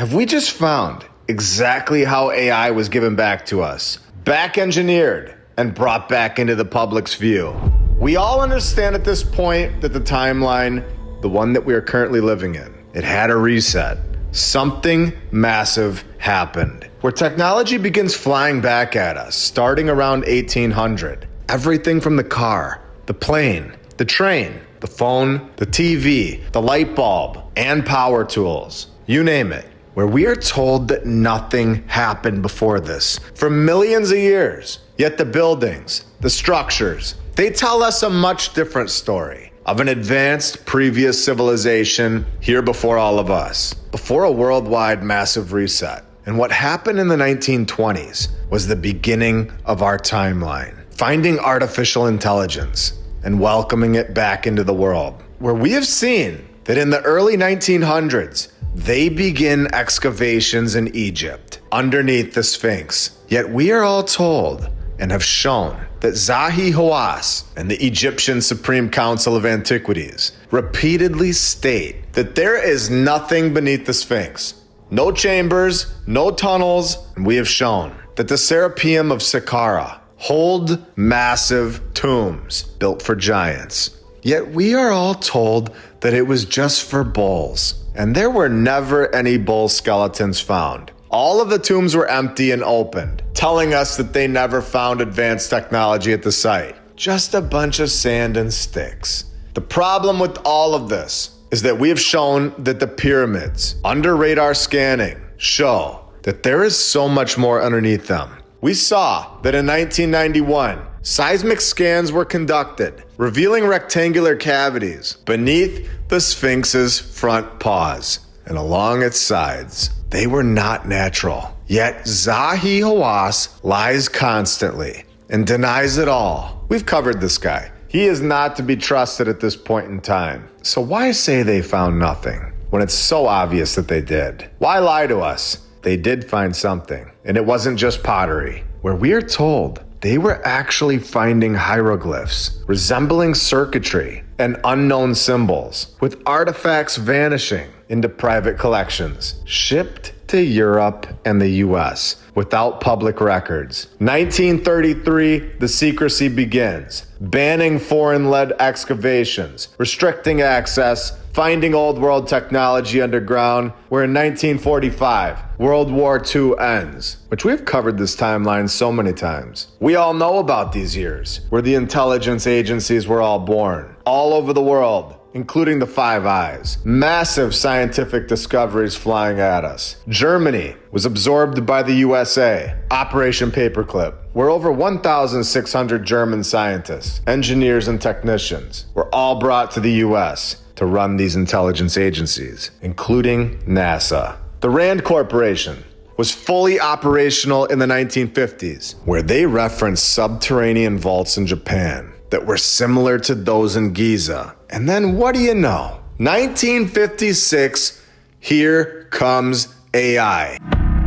Have we just found exactly how AI was given back to us, back engineered, and brought back into the public's view? We all understand at this point that the timeline, the one that we are currently living in, it had a reset. Something massive happened, where technology begins flying back at us, starting around 1800. Everything from the car, the plane, the train, the phone, the TV, the light bulb, and power tools, you name it, where we are told that nothing happened before this for millions of years. Yet the buildings, the structures, they tell us a much different story of an advanced previous civilization here before all of us, before a worldwide massive reset. And what happened in the 1920s was the beginning of our timeline, finding artificial intelligence and welcoming it back into the world, where we have seen that in the early 1900s, they begin excavations in Egypt underneath the Sphinx. Yet we are all told and have shown that Zahi Hawass and the Egyptian Supreme Council of Antiquities repeatedly state that there is nothing beneath the Sphinx. No chambers, no tunnels, and we have shown that the Serapeum of Saqqara hold massive tombs built for giants. Yet we are all told that it was just for bulls, and there were never any bull skeletons found. All of the tombs were empty and opened, telling us that they never found advanced technology at the site. Just a bunch of sand and sticks. The problem with all of this is that we have shown that the pyramids, under radar scanning, show that there is so much more underneath them. We saw that in 1991, seismic scans were conducted, revealing rectangular cavities beneath the Sphinx's front paws and along its sides. They were not natural. Yet Zahi Hawass lies constantly and denies it all. We've covered this guy. He is not to be trusted at this point in time. So why say they found nothing when it's so obvious that they did? Why lie to us? They did find something, and it wasn't just pottery, where we are told they were actually finding hieroglyphs resembling circuitry and unknown symbols, with artifacts vanishing into private collections, shipped to Europe and the US without public records. 1933, the secrecy begins, banning foreign-led excavations, restricting access, finding old world technology underground, where in 1945, World War II ends, which we've covered this timeline so many times. We all know about these years, where the intelligence agencies were all born, all over the world, including the Five Eyes. Massive scientific discoveries flying at us. Germany was absorbed by the USA, Operation Paperclip, where over 1,600 German scientists, engineers, and technicians were all brought to the US to run these intelligence agencies, including NASA. The Rand Corporation was fully operational in the 1950s, where they referenced subterranean vaults in Japan that were similar to those in Giza. And then what do you know? 1956, here comes AI.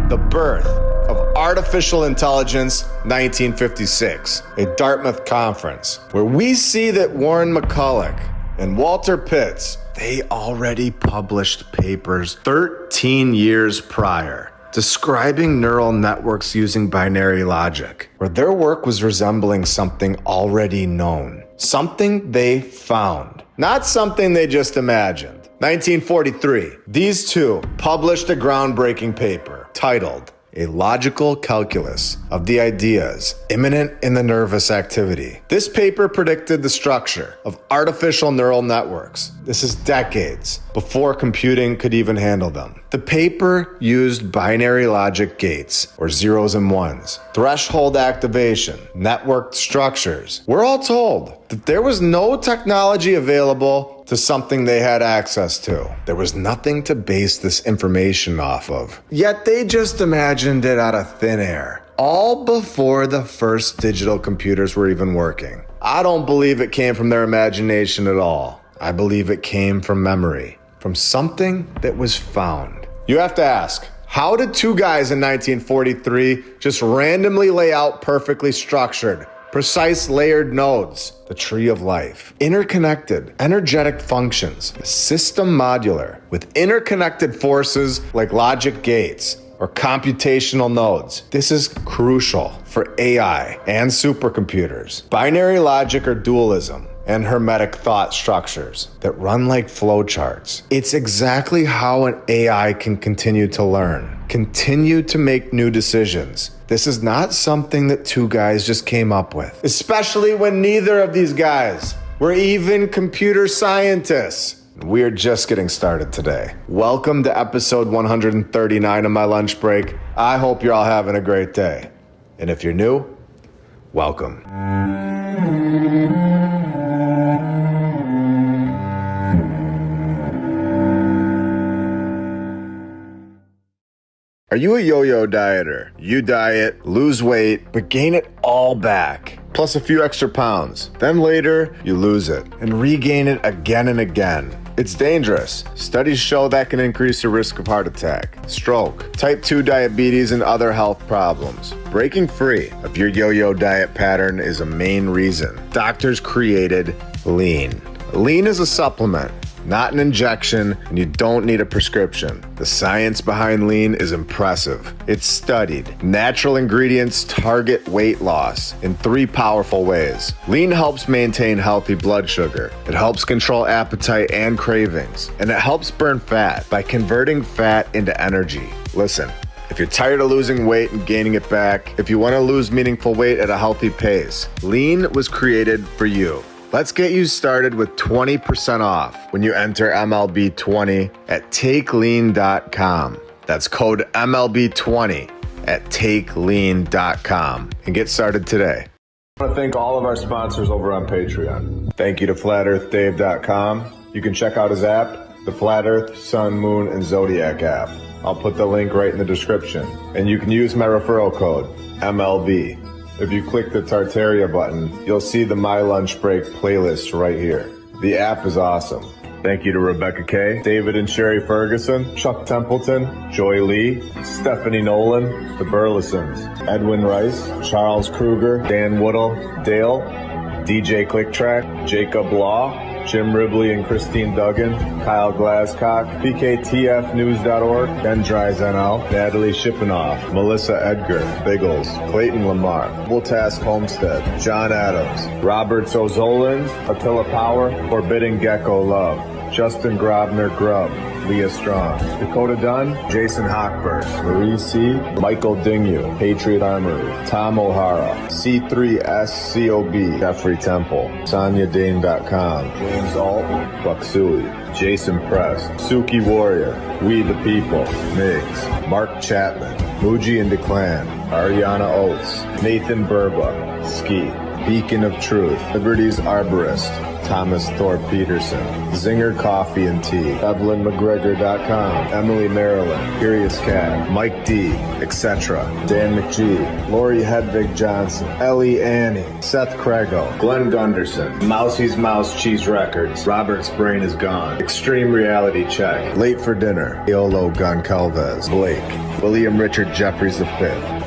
The birth of artificial intelligence, 1956, a Dartmouth conference, where we see that Warren McCulloch and Walter Pitts, they already published papers 13 years prior, describing neural networks using binary logic, where their work was resembling something already known, something they found, not something they just imagined. 1943, these two published a groundbreaking paper titled A Logical Calculus of the Ideas Immanent in the Nervous Activity. This paper predicted the structure of artificial neural networks. This is decades before computing could even handle them. The paper used binary logic gates, or zeros and ones, threshold activation, networked structures. We're all told that there was no technology available to something they had access to. There was nothing to base this information off of. Yet they just imagined it out of thin air, all before the first digital computers were even working. I don't believe it came from their imagination at all. I believe it came from memory, from something that was found. You have to ask, how did two guys in 1943 just randomly lay out perfectly structured, precise layered nodes, the tree of life, interconnected, energetic functions, a system modular with interconnected forces like logic gates or computational nodes. This is crucial for AI and supercomputers, binary logic or dualism, and hermetic thought structures that run like flowcharts. It's exactly how an AI can continue to learn, continue to make new decisions. This is not something that two guys just came up with, especially when neither of these guys were even computer scientists. We're just getting started today. Welcome to episode 139 of my lunch break. I hope you're all having a great day. And if you're new, welcome. Are you a yo-yo dieter? You diet, lose weight, but gain it all back, plus a few extra pounds. Then later, you lose it and regain it again and again. It's dangerous. Studies show that can increase your risk of heart attack, stroke, type 2 diabetes, and other health problems. Breaking free of your yo-yo diet pattern is a main reason doctors created lean. Lean is a supplement, not an injection, and you don't need a prescription. The science behind lean is impressive. It's studied. Natural ingredients target weight loss in 3 powerful ways. Lean helps maintain healthy blood sugar. It helps control appetite and cravings. And it helps burn fat by converting fat into energy. Listen, if you're tired of losing weight and gaining it back, if you want to lose meaningful weight at a healthy pace, Lean was created for you. Let's get you started with 20% off when you enter MLB20 at takelean.com. That's code MLB20 at takelean.com and get started today. I want to thank all of our sponsors over on Patreon. Thank you to FlatEarthDave.com. You can check out his app, the Flat Earth, Sun, Moon, and Zodiac app. I'll put the link right in the description. And you can use my referral code, MLB. If you click the Tartaria button, you'll see the My Lunch Break playlist right here. The app is awesome. Thank you to Rebecca K, David and Sherry Ferguson, Chuck Templeton, Joy Lee, Stephanie Nolan, the Burlesons, Edwin Rice, Charles Kruger, Dan Woodall, Dale, DJ Clicktrack, Jacob Law, Jim Ribley and Christine Duggan, Kyle Glasscock, PKTFnews.org, Ben Dries NL, Natalie Shippenoff, Melissa Edgar, Biggles, Clayton Lamar, Double Task Homestead, John Adams, Robert Zozolins, Attila Power, Forbidden Gecko Love, Justin Grobner Grubb, Leah Strong, Dakota Dunn, Jason Hochberg, Marie C., Michael Dingyu, Patriot Armory, Tom O'Hara, C3SCOB, Jeffrey Temple, SonyaDane.com, James Alt, Bucksui, Jason Press, Suki Warrior, We the People, Migs, Mark Chapman, Muji and DeClan, Ariana Oates, Nathan Burba, Ski, Beacon of Truth, Liberty's Arborist, Thomas Thorpe Peterson, Zinger Coffee and Tea, EvelynMcGregor.com, Emily Maryland, Curious Cat, Mike D, etc., Dan McGee, Lori Hedvig Johnson, Ellie Annie, Seth Craigo, Glenn Gunderson, Mousie's Mouse Cheese Records, Robert's Brain is Gone, Extreme Reality Check, Late for Dinner, Eolo Goncalves, Blake, William Richard Jeffries V,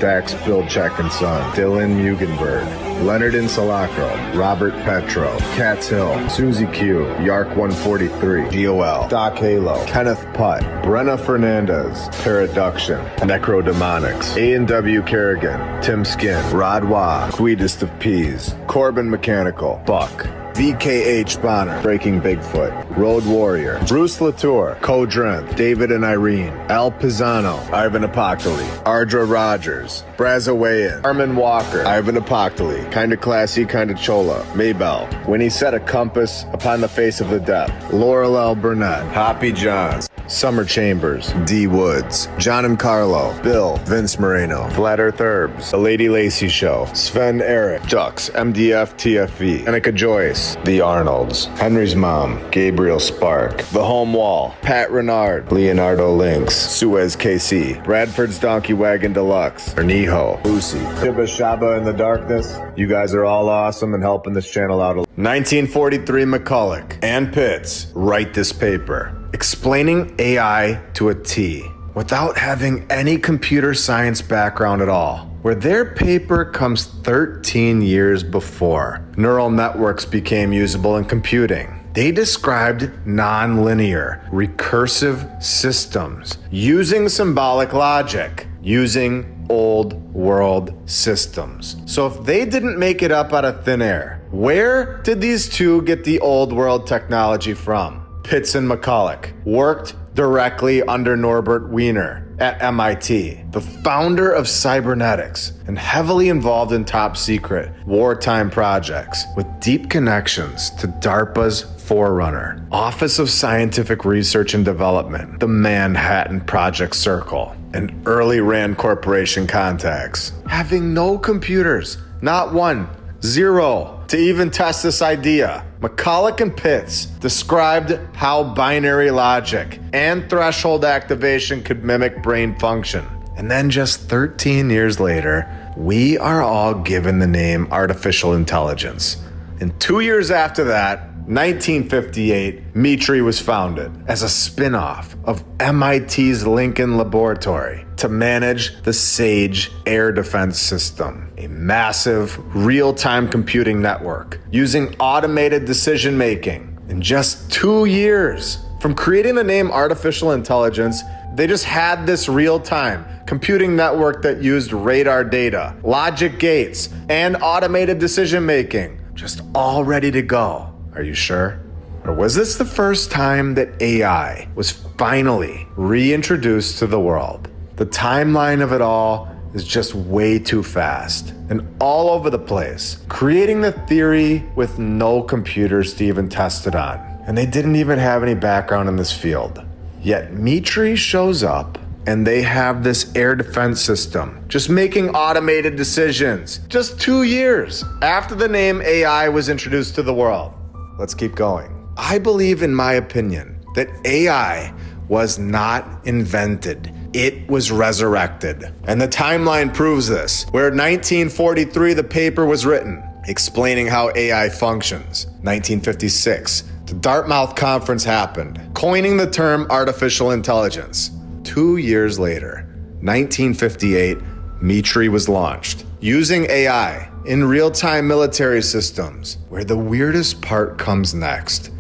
Dax Bilchek and Son, Dylan Mugenberg, Leonard Insalacro, Robert Petro, Katz Hill, Susie Q, Yark 143, GOL, Doc Halo, Kenneth Putt, Brenna Fernandez, Paraduction, Necrodemonics, A&W Kerrigan, Tim Skin, Rod Wah, Sweetest of Peas, Corbin Mechanical, Buck, VKH Bonner, Breaking Bigfoot, Road Warrior, Bruce Latour, Codrenth, David and Irene, Al Pisano, Ivan Apoctoli, Ardra Rogers, Brazawayan, Armin Walker, Ivan Apoctoli, Kinda Classy, Kinda Chola, Maybell, When He Set a Compass Upon the Face of the Depth, Laurel L. Burnett, Hoppy Johns, Summer Chambers, D. Woods, John and Carlo, Bill, Vince Moreno, Flat Earth Herbs, The Lady Lacey Show, Sven Eric, Ducks, MDF TFE, Annika Joyce, The Arnolds, Henry's Mom, Gabriel Spark, The Home Wall, Pat Renard, Leonardo Lynx, Suez KC, Bradford's Donkey Wagon Deluxe, Erniho, Lucy, Tiba Shaba in the Darkness. You guys are all awesome and helping this channel out a lot. 1943 McCulloch and Pitts write this paper explaining AI to a T without having any computer science background at all. where their paper comes 13 years before neural networks became usable in computing. They described nonlinear, recursive systems using symbolic logic, using old world systems. So if they didn't make it up out of thin air, where did these two get the old world technology from? Pitts and McCulloch worked directly under Norbert Wiener at MIT, the founder of cybernetics and heavily involved in top secret wartime projects with deep connections to DARPA's forerunner, Office of Scientific Research and Development, the Manhattan Project Circle, and early RAND Corporation contacts. Having no computers, not one, zero, to even test this idea, McCulloch and Pitts described how binary logic and threshold activation could mimic brain function. And then just 13 years later, we are all given the name artificial intelligence. And 2 years after that, 1958, MITRE was founded as a spin-off of MIT's Lincoln Laboratory to manage the SAGE air defense system, a massive real-time computing network using automated decision-making. In just 2 years, from creating the name artificial intelligence, they just had this real-time computing network that used radar data, logic gates, and automated decision-making, just all ready to go. Are you sure? Or was this the first time that AI was finally reintroduced to the world? The timeline of it all is just way too fast and all over the place, creating the theory with no computers to even test it on. And they didn't even have any background in this field. Yet MITRE shows up and they have this air defense system, just making automated decisions, just 2 years after the name AI was introduced to the world. Let's keep going. I believe, in my opinion, that AI was not invented. It was resurrected. And the timeline proves this, where in 1943 the paper was written explaining how AI functions. 1956, the Dartmouth Conference happened, coining the term artificial intelligence. 2 years later, 1958, MITRE was launched, using AI in real-time military systems, where the weirdest part comes next.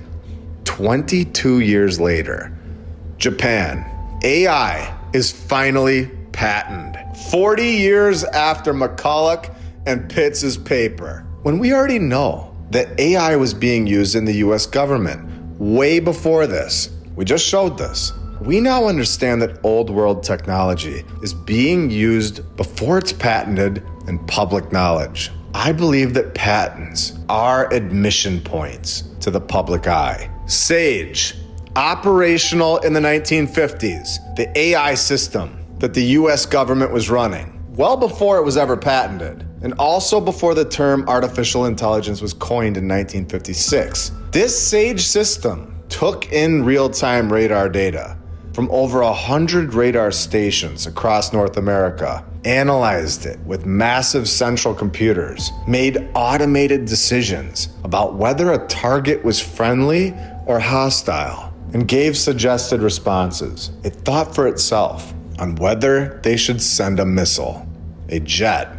22 years later, Japan, AI is finally patented. 40 years after McCulloch and Pitts' paper, when we already know that AI was being used in the US government way before this. We just showed this. We now understand that old world technology is being used before it's patented and public knowledge. I believe that patents are admission points to the public eye. SAGE, operational in the 1950s, the AI system that the US government was running, well before it was ever patented, and also before the term artificial intelligence was coined in 1956. This SAGE system took in real-time radar data from over 100 radar stations across North America, analyzed it with massive central computers, made automated decisions about whether a target was friendly or hostile, and gave suggested responses. It thought for itself on whether they should send a missile, a jet,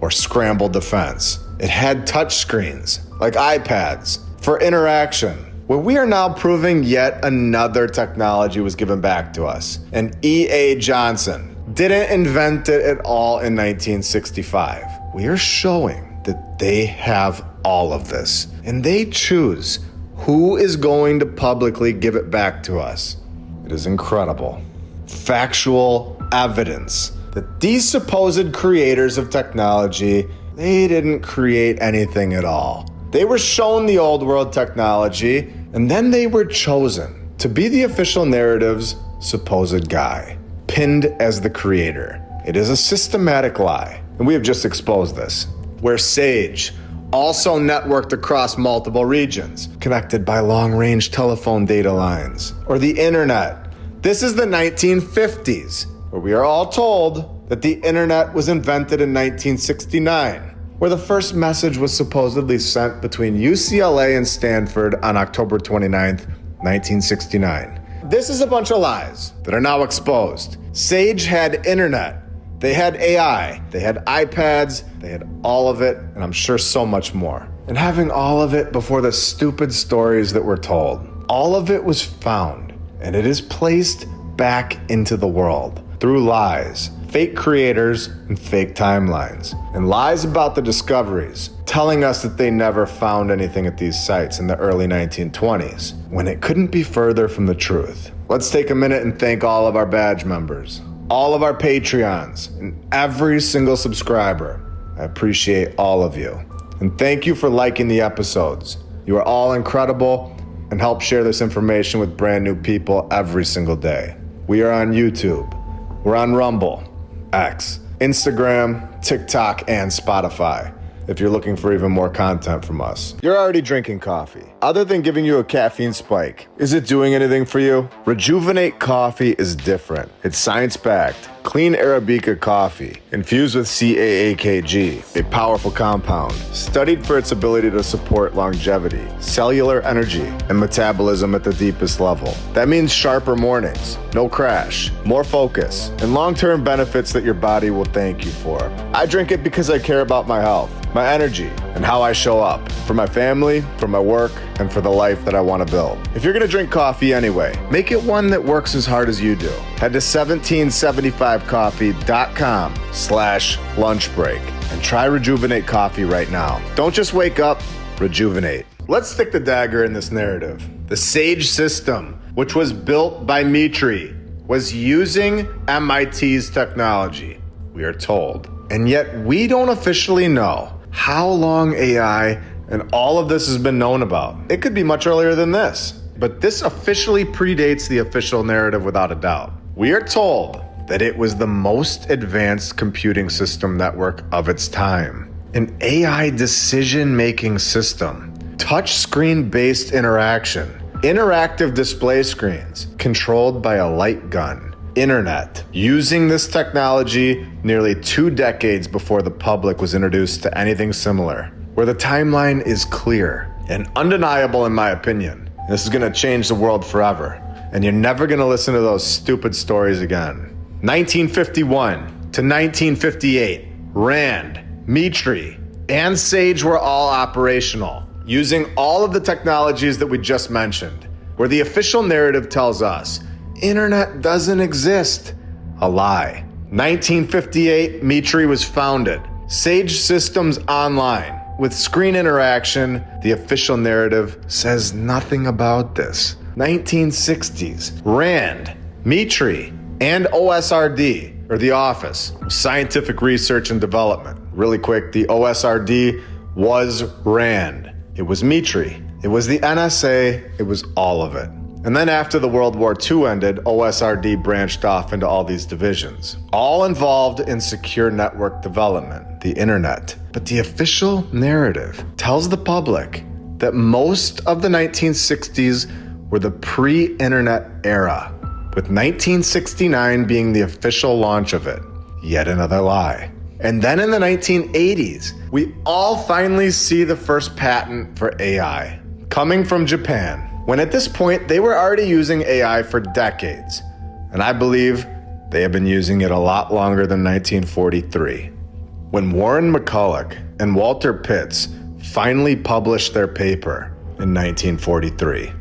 or scramble defense. It had touch screens, like iPads, for interaction, where we are now proving yet another technology was given back to us. And E.A. Johnson didn't invent it at all in 1965. We are showing that they have all of this, and they choose who is going to publicly give it back to us. It is incredible. Factual evidence that these supposed creators of technology, they didn't create anything at all. They were shown the old world technology, and then they were chosen to be the official narrative's supposed guy, pinned as the creator. It is a systematic lie, and we have just exposed this, where SAGE also networked across multiple regions, connected by long-range telephone data lines, or the internet. This is the 1950s, where we are all told that the internet was invented in 1969, where the first message was supposedly sent between UCLA and Stanford on October 29th, 1969. This is a bunch of lies that are now exposed. SAGE had internet They had AI, they had iPads, they had all of it, and I'm sure so much more. And having all of it before the stupid stories that were told. All of it was found, and it is placed back into the world through lies, fake creators, and fake timelines, and lies about the discoveries, telling us that they never found anything at these sites in the early 1920s, when it couldn't be further from the truth. Let's take a minute and thank all of our badge members, all of our Patreons, and every single subscriber. I appreciate all of you. And thank you for liking the episodes. You are all incredible and help share this information with brand new people every single day. We are on YouTube. We're on Rumble, X, Instagram, TikTok, and Spotify. If you're looking for even more content from us. You're already drinking coffee. Other than giving you a caffeine spike, is it doing anything for you? Rejuvenate coffee is different. It's science-backed, clean Arabica coffee, infused with CAAKG, a powerful compound, studied for its ability to support longevity, cellular energy, and metabolism at the deepest level. That means sharper mornings, no crash, more focus, and long-term benefits that your body will thank you for. I drink it because I care about my health, my energy, and how I show up for my family, for my work, and for the life that I want to build. If you're gonna drink coffee anyway, make it one that works as hard as you do. Head to 1775coffee.com/lunchbreak and try Rejuvenate coffee right now. Don't just wake up, rejuvenate. Let's stick the dagger in this narrative. The SAGE system, which was built by Mitri, was using MIT's technology, we are told. And yet we don't officially know how long AI and all of this has been known about. It could be much earlier than this, but this officially predates the official narrative without a doubt. We are told that it was the most advanced computing system network of its time, an AI decision-making system, touchscreen-based interaction, interactive display screens controlled by a light gun, internet. Using this technology nearly 2 decades before the public was introduced to anything similar, where the timeline is clear and undeniable in my opinion. This is gonna change the world forever, and you're never gonna listen to those stupid stories again. 1951 to 1958, Rand, Mitri, and SAGE were all operational, using all of the technologies that we just mentioned, where the official narrative tells us internet doesn't exist. A lie. 1958, Mitri was founded. SAGE systems online. With screen interaction, the official narrative says nothing about this. 1960s, Rand, Mitri, and OSRD, or the Office of Scientific Research and Development. Really quick, the OSRD was Rand. It was Mitri. It was the NSA. It was all of it. And then after the World War II ended, OSRD branched off into all these divisions, all involved in secure network development, the internet. But the official narrative tells the public that most of the 1960s were the pre-internet era, with 1969 being the official launch of it. Yet another lie. And then in the 1980s, we all finally see the first patent for AI, coming from Japan, when at this point they were already using AI for decades. And I believe they have been using it a lot longer than 1943. When Warren McCulloch and Walter Pitts finally published their paper in 1943,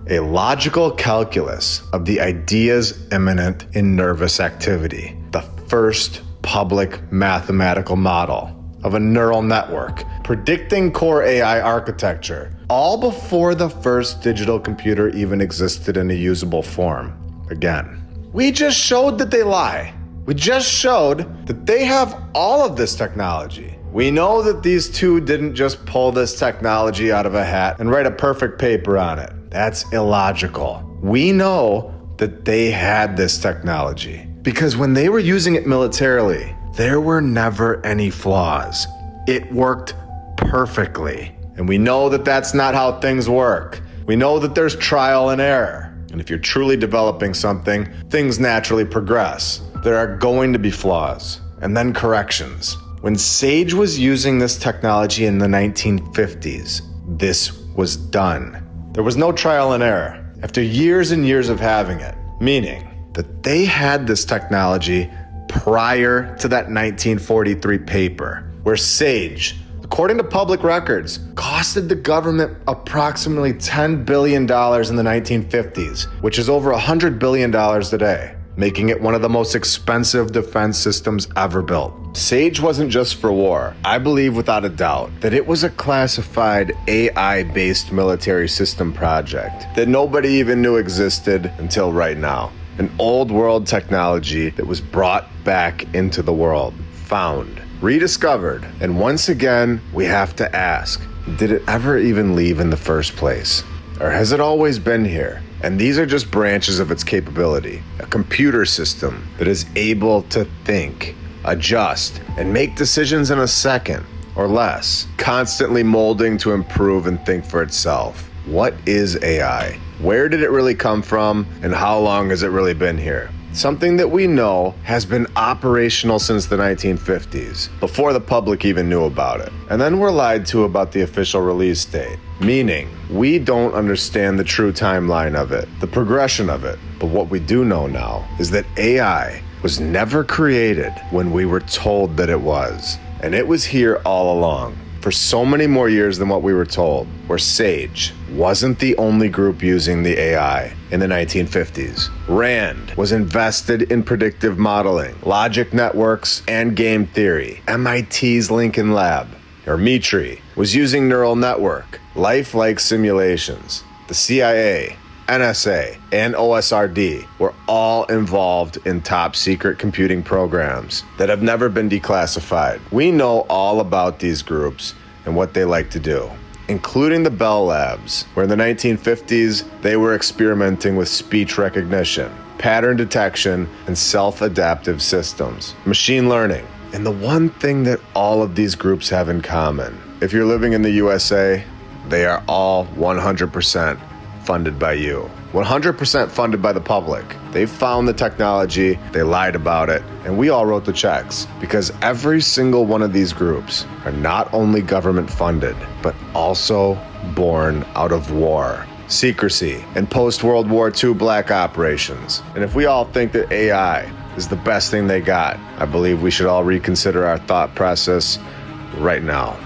a logical calculus of the ideas immanent in nervous activity, the first public mathematical model of a neural network, predicting core AI architecture, all before the first digital computer even existed in a usable form. Again, we just showed that they lie. We just showed that they have all of this technology. We know that these two didn't just pull this technology out of a hat and write a perfect paper on it. That's illogical. We know that they had this technology because when they were using it militarily, there were never any flaws. It worked perfectly. And we know that that's not how things work. We know that there's trial and error. And if you're truly developing something, things naturally progress. There are going to be flaws and then corrections. When SAGE was using this technology in the 1950s, this was done. There was no trial and error. After years and years of having it, meaning that they had this technology prior to that 1943 paper, where Sage, according to public records, costed the government approximately $10 billion in the 1950s, which is over $100 billion today, making it one of the most expensive defense systems ever built. Sage wasn't just for war. I believe without a doubt that it was a classified AI-based military system project that nobody even knew existed until right now. An old world technology that was brought back into the world, found, rediscovered, and once again, we have to ask, did it ever even leave in the first place? Or has it always been here? And these are just branches of its capability, a computer system that is able to think, adjust, and make decisions in a second or less, constantly molding to improve and think for itself. What is AI? Where did it really come from, and how long has it really been here? Something that we know has been operational since the 1950s, before the public even knew about it. And then we're lied to about the official release date, meaning we don't understand the true timeline of it, the progression of it. But what we do know now is that AI was never created when we were told that it was. And it was here all along, for so many more years than what we were told, where Sage wasn't the only group using the AI in the 1950s. RAND was invested in predictive modeling, logic networks, and game theory. MIT's Lincoln Lab, or MITRE, was using neural network, lifelike simulations. The CIA, NSA, and OSRD were all involved in top secret computing programs that have never been declassified. We know all about these groups and what they like to do, including the Bell Labs, where in the 1950s, they were experimenting with speech recognition, pattern detection, and self-adaptive systems, machine learning. And the one thing that all of these groups have in common, if you're living in the USA, they are all 100% funded by you. 100% funded by the public. They found the technology, they lied about it, and we all wrote the checks, because every single one of these groups are not only government funded, but also born out of war, secrecy, and post-World War II black operations. And if we all think that AI is the best thing they got, I believe we should all reconsider our thought process right now.